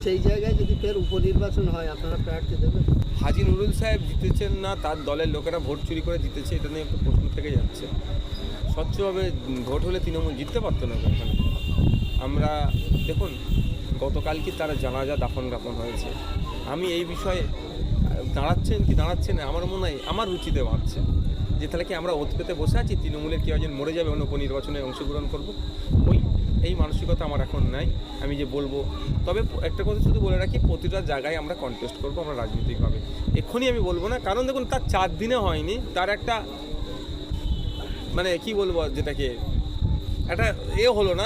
সেই জায়গায় যদি ফের উপনির্বাচন হয় আপনারা প্রার্থী দেবেন? হাজী নুরুল সাহেব জিতেছেন না তার দলের লোকেরা ভোট চুরি করে জিতেছে, এটা নিয়ে একটু প্রশ্ন থেকে যাচ্ছে। স্বচ্ছভাবে ভোট হলে তৃণমূল জিততে পারতো না এখানে। আমরা দেখুন, গতকালকে তারা জানাজা দাফন হয়েছে। আমি এই বিষয়ে দাঁড়াচ্ছেন কি দাঁড়াচ্ছেন না আমার মনে হয় আমার রুচিতে বাড়ছে যে তাহলে কি আমরা ওত পেতে বসে আছি তৃণমূলের কেউ একজন মরে যাবে অন্য উপনির্বাচনে অংশগ্রহণ করবো, এই মানসিকতা আমার এখন নাই। আমি যে বলবো, তবে একটা কথা শুধু বলে রাখি, প্রতিটা জায়গায় আমরা কন্টেস্ট করবো আমরা রাজনৈতিকভাবে। এক্ষুনি আমি বলবো না, কারণ দেখুন তার 4 দিনে হয়নি, তার একটা মানে কি বলবো, যেটাকে একটা হলো না,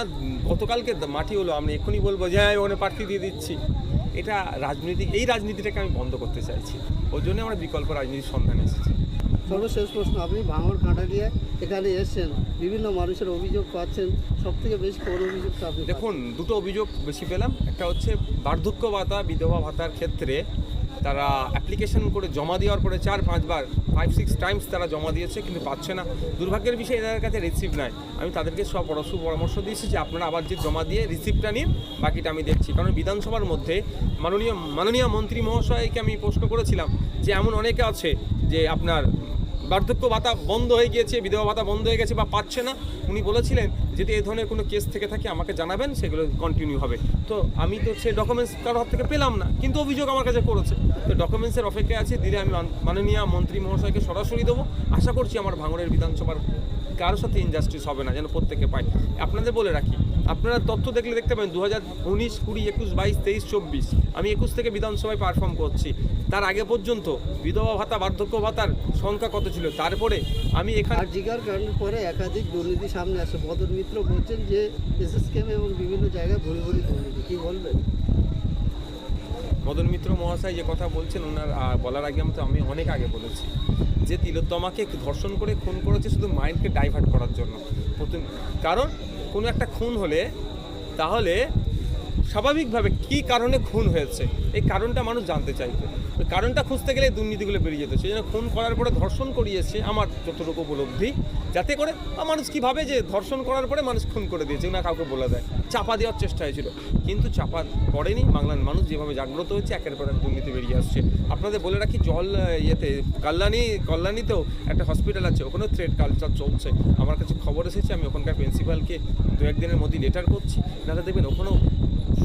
গতকালকে মাটি হলো। আমি এক্ষুনি বলবো যে হ্যাঁ ওখানে প্রার্থী দিয়ে দিচ্ছি, এটা এই রাজনীতিটাকে আমি বন্ধ করতে চাইছি। ওই জন্য আমরা বিকল্প রাজনীতির সন্ধানে এসেছি। সর্বশেষ প্রশ্ন, আপনি ভাঙড় কাঁটালিয়ায় এখানে এসেছেন, বিভিন্ন মানুষের অভিযোগ পাচ্ছেন, সব থেকে বেশি কোন অভিযোগটা আপনি? দেখুন, দুটো অভিযোগ বেশি পেলাম। একটা হচ্ছে বার্ধক্য ভাতা, বিধবা ভাতার ক্ষেত্রে তারা অ্যাপ্লিকেশন করে জমা দেওয়ার পরে 4-5 বার 5-6 টাইমস তারা জমা দিয়েছে কিন্তু পাচ্ছে না। দুর্ভাগ্যের বিষয় এদের কাছে রিসিপ্ট নাই। আমি তাদেরকে পরামর্শ দিয়েছি যে আপনারা আবার যে জমা দিয়ে রিসিপ্টটা নিন, বাকিটা আমি দেখছি। কারণ বিধানসভার মধ্যে মাননীয় মন্ত্রী মহাশয়কে আমি প্রশ্ন করেছিলাম যে এমন অনেকে আছে যে আপনার বার্ধক্য ভাতা বন্ধ হয়ে গিয়েছে, বিধবা ভাতা বন্ধ হয়ে গেছে বা পাচ্ছে না। উনি বলেছিলেন যদি এই ধরনের কোনো কেস থেকে থাকে আমাকে জানাবেন, সেগুলো কন্টিনিউ হবে। তো আমি তো সেই ডকুমেন্টস কারোর হাত থেকে পেলাম না, কিন্তু অভিযোগ আমার কাছে করেছে। তো ডকুমেন্টসের অপেক্ষায় আছে, দিলে আমি মাননীয় মন্ত্রী মহাশয়কে সরাসরি দেবো। আশা করছি আমার ভাঙড়ের বিধানসভার কারোর সাথে ইনজাস্টিস হবে না, যেন প্রত্যেকে পায়। আপনাদের বলে রাখি, আপনারা তথ্য দেখলে দেখতে পাবেন 2019, 20, 21, 22, 23, 24 আমি 21 থেকে বিধানসভায় পারফর্ম করছি। তার আগে পর্যন্ত বিধবা ভাতা, বার্ধক্য ভাতার সংখ্যা কত ছিল, তারপরে আমি এখানে জিগার কারণের পরে একাধিক দুর্নীতি সামনে আসে। মদন মিত্র বলছেন যে এসএসকেএম এবং বিভিন্ন জায়গায় ভুল দুর্নীতি, কি বলবেন? মদন মিত্র মহাশয় যে কথা বলছেন, ওনার বলার আগে আমি অনেক আগে বলেছি যে তিলোত্তমাকে ধর্ষণ করে খুন করেছে শুধু মাইন্ডকে ডাইভার্ট করার জন্য। কারণ কোনো একটা খুন হলে তাহলে স্বাভাবিকভাবে কী কারণে খুন হয়েছে এই কারণটা মানুষ জানতে চাইতো। ওই কারণটা খুঁজতে গেলে দুর্নীতিগুলো বেরিয়ে যেত। সেই জন্য খুন করার পরে ধর্ষণ করিয়েছে, আমার যতটুকু উপলব্ধি, যাতে করে মানুষ কী ভাবে যে ধর্ষণ করার পরে মানুষ খুন করে দিয়েছে, না কাউকে বলে দেয়। চাপা দেওয়ার চেষ্টা হয়েছিল, কিন্তু চাপা পড়েনি। বাংলার মানুষ যেভাবে জাগ্রত হয়েছে, একের পর এক দুর্নীতি বেরিয়ে আসছে। আপনাদের বলে রাখি, কল্যাণীতেও একটা হসপিটাল আছে, ওখানেও থ্রেড কালচার চলছে। আমার কাছে খবর এসেছে, আমি ওখানকার প্রিন্সিপালকে 2-1 দিনের মধ্যে লেটার করছি। নাহলে দেখবেন ওখানেও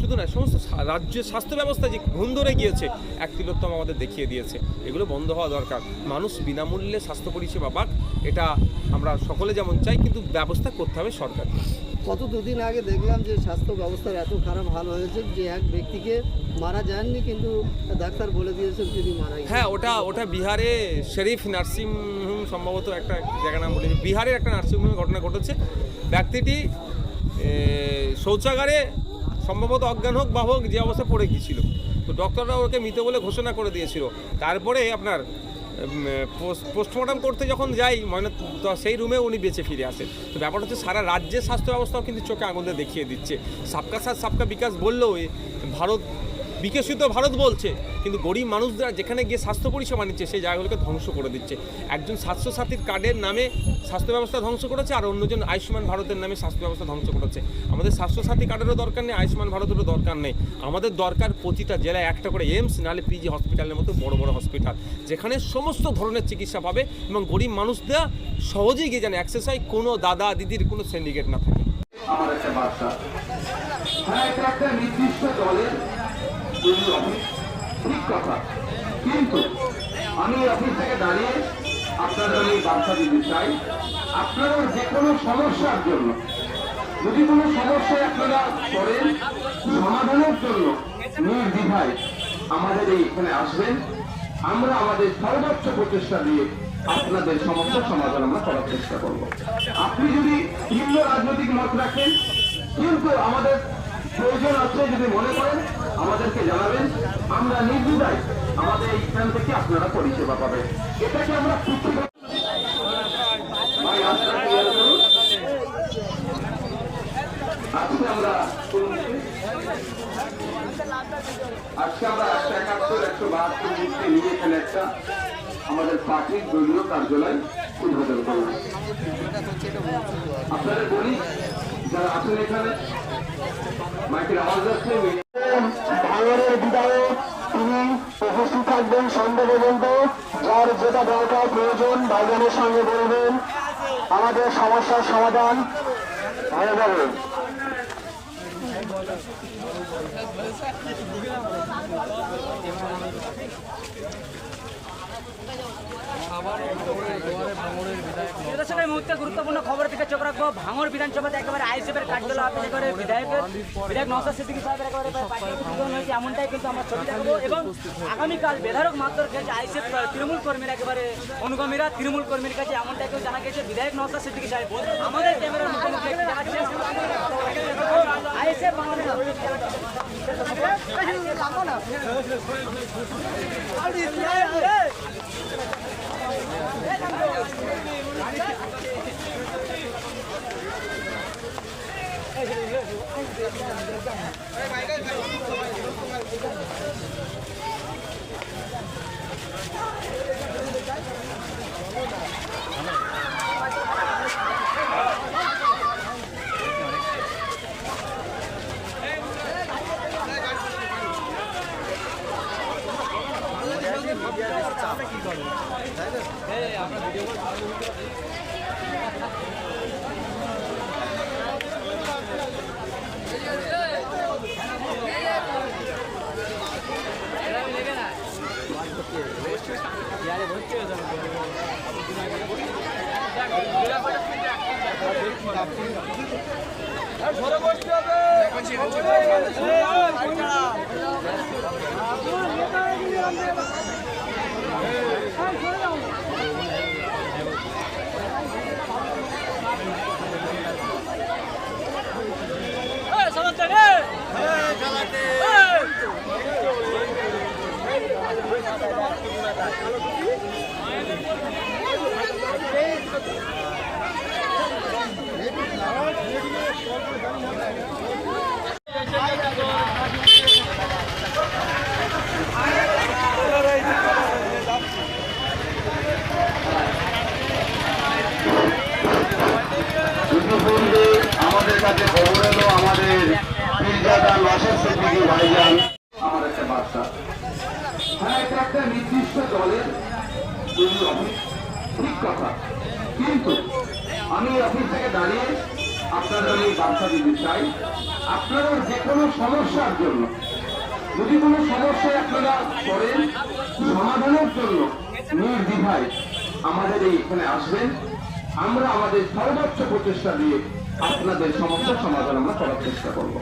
শুধু না, সমস্ত রাজ্যের স্বাস্থ্য ব্যবস্থা যে ঘুম ধরে গিয়েছে, এক তিলোত্তম আমাদের দেখিয়ে দিয়েছে। এগুলো বন্ধ হওয়া দরকার। মানুষ বিনামূল্যে স্বাস্থ্য পরিষেবা পাক, এটা আমরা সকলে যেমন চাই, কিন্তু ব্যবস্থা করতে হবে সরকার। গত 2 দিন আগে দেখলাম যে স্বাস্থ্য ব্যবস্থার এত খারাপ হাল হয়েছে যে এক ব্যক্তিকে মারা যাননি, কিন্তু ডাক্তার বলে দিয়েছেন তিনি মারা গেছেন। হ্যাঁ, ওটা বিহারে শরীফ নার্সিং হোম, সম্ভবত একটা জায়গার নাম বলেছে, বিহারের একটা নার্সিংহোমে ঘটনা ঘটেছে। ব্যক্তিটি শৌচাগারে সম্ভবত অজ্ঞান হোক বা হোক যে অবস্থা পড়ে গিয়েছিল। তো ডক্টররা ওকে মৃত বলে ঘোষণা করে দিয়েছিল। তারপরে আপনার পোস্টমর্টম করতে যখন যাই সেই রুমে উনি বেঁচে ফিরে আসেন। তো ব্যাপারটা হচ্ছে সারা রাজ্যের স্বাস্থ্য ব্যবস্থাও কিন্তু চোখে আঙুল দিয়ে দেখিয়ে দিচ্ছে। সবকা সাথ সবকা বিকাশ বললেও ভারত বিকশিত ভারত বলছে, কিন্তু গরিব মানুষরা যেখানে গিয়ে স্বাস্থ্য পরিষেবা নিচ্ছে সেই জায়গাগুলোকে ধ্বংস করে দিচ্ছে। একজন স্বাস্থ্যসাথীর কার্ডের নামে স্বাস্থ্য ব্যবস্থা ধ্বংস করেছে, আর অন্যজন আয়ুষ্মান ভারতের নামে স্বাস্থ্য ব্যবস্থা ধ্বংস করেছে। আমাদের স্বাস্থ্যসাথী কার্ডেরও দরকার নেই, আয়ুষ্মান ভারতেরও দরকার নেই। আমাদের দরকার প্রতিটা জেলায় একটা করে এইমস, নাহলে পিজি হসপিটালের মতো বড় বড় হসপিটাল, যেখানে সমস্ত ধরনের চিকিৎসা পাবে এবং গরিব মানুষরা সহজেই গিয়ে যেন অ্যাক্সেস হয়, কোনো দাদা দিদির কোনো সিন্ডিকেট না থাকে। আমার একটা বার্তা, হ্যাঁ এটা একটা নির্দিষ্ট দলের অফিস, ঠিক কথা, কিন্তু আমি অফিস থেকে দাঁড়িয়ে আপনাদের আমি বার্তা দিতে চাই, আপনারা যে কোনো সমস্যার জন্য, যদি কোনো সমস্যায় আপনারা করেন, সমাধানের জন্য নির্দ্বিধায় আমাদের এইখানে আসবেন। আমরা আমাদের সর্বোচ্চ প্রচেষ্টা দিয়ে আপনাদের সমস্যার সমাধান আমরা করার চেষ্টা করব। আপনি যদি ভিন্ন রাজনৈতিক মত রাখেন, কিন্তু আমাদের প্রয়োজন আছে, যদি মনে করেন আমাদেরকে জানাবেন, আমরা নির্দ্বিধায় আমাদের এইখান থেকে আপনারা পরিষেবা পাবেন। এটাকে আমরা আজকে আমরা 171-172 মূর্তি নিয়ে এখানে একটা আমাদের পার্টির দলীয় কার্যালয় উদ্বোধন করলাম। আপনাদের বলি, যারা আছেন এখানে মাইকের আওয়াজ আসছে, থাকবেন সন্ধ্যা পর্যন্ত। যার যেটা দরকার প্রয়োজন ভাইজানের সঙ্গে বলবেন, আমাদের সমস্যার সমাধান হয়ে যাবে। দর্শক, এই মুহূর্তে গুরুত্বপূর্ণ খবর থেকে চোখ রাখবো। ভাঙড় বিধানসভাতে একেবারে আইএসএফের কার্যকলাপ অফিস করে বিধায়ক নওশাদ সিদ্দিকী সাহেবের একেবারে হয়েছে, এমনটাই কিন্তু আমরা ছবি দেখাবো। এবং আগামীকাল বেধারক মাত্র খেয়েছে আইএসএফ তৃণমূল কর্মীরা, একেবারে অনুগামীরা তৃণমূল কর্মীর কাছে, এমনটাই কিন্তু জানা গেছে। বিধায়ক নওশাদ সিদ্দিকী সাহেব আমাদের ক্যামেরার মুখোমুখি দেখাচ্ছেন আইএসএফ বাংলাদেশ। আমাদের কাছে খবর এলো, আমাদের পীরজাদা নওশাদ সিদ্দিকী ভাইজান আমার একটা বার্তা। হ্যাঁ, এটা একটা নির্দিষ্ট দলের অফিস, ঠিক কথা, কিন্তু আমি অফিস থেকে দাঁড়িয়ে আপনাদের এই বার্তা দিতে চাই, আপনাদের যে কোনো সমস্যার জন্য, যদি কোনো সমস্যায় আপনারা করেন, সমাধানের জন্য নির্দ্বিধায় আমাদের এই এখানে আসবেন। আমরা আমাদের সর্বোচ্চ প্রচেষ্টা দিয়ে আপনাদের সমস্যার সমাধান আমরা করার চেষ্টা করব।